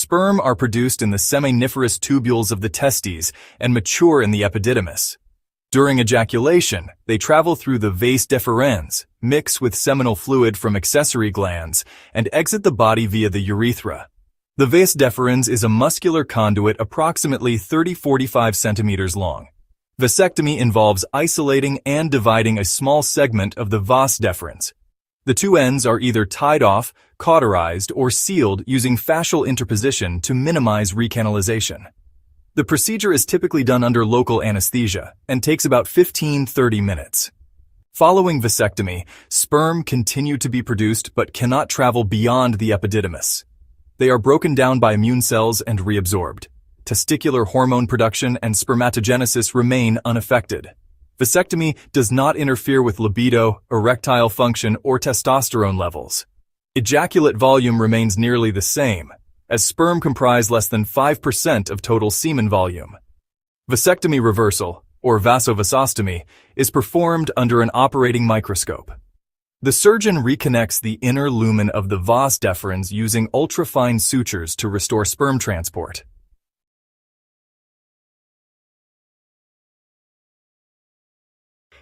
Sperm are produced in the seminiferous tubules of the testes and mature in the epididymis. During ejaculation, they travel through the vas deferens, mix with seminal fluid from accessory glands, and exit the body via the urethra. The vas deferens is a muscular conduit approximately 30-45 centimeters long. Vasectomy involves isolating and dividing a small segment of the vas deferens. The two ends are either tied off, cauterized, or sealed using fascial interposition to minimize recanalization. The procedure is typically done under local anesthesia and takes about 15-30 minutes. Following vasectomy, sperm continue to be produced but cannot travel beyond the epididymis. They are broken down by immune cells and reabsorbed. Testicular hormone production and spermatogenesis remain unaffected. Vasectomy does not interfere with libido, erectile function, or testosterone levels. Ejaculate volume remains nearly the same, as sperm comprise less than 5% of total semen volume. Vasectomy reversal, or Vasovasostomy, is performed under an operating microscope. The surgeon reconnects the inner lumen of the vas deferens using ultrafine sutures to restore sperm transport.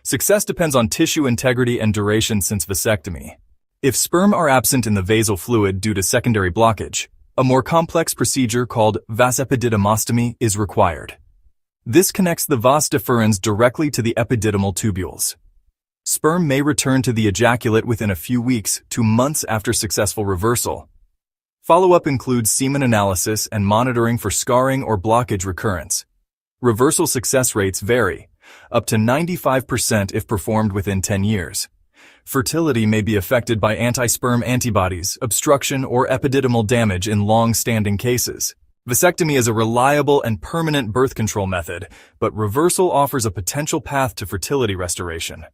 Success depends on tissue integrity and duration since vasectomy. If sperm are absent in the vasal fluid due to secondary blockage, a more complex procedure called vasepididymostomy is required. This connects the vas deferens directly to the epididymal tubules. Sperm may return to the ejaculate within a few weeks to months after successful reversal. Follow-up includes semen analysis and monitoring for scarring or blockage recurrence. Reversal success rates vary, up to 95% if performed within 10 years. Fertility may be affected by anti-sperm antibodies, obstruction, or epididymal damage in long-standing cases. Vasectomy is a reliable and permanent birth control method, but reversal offers a potential path to fertility restoration.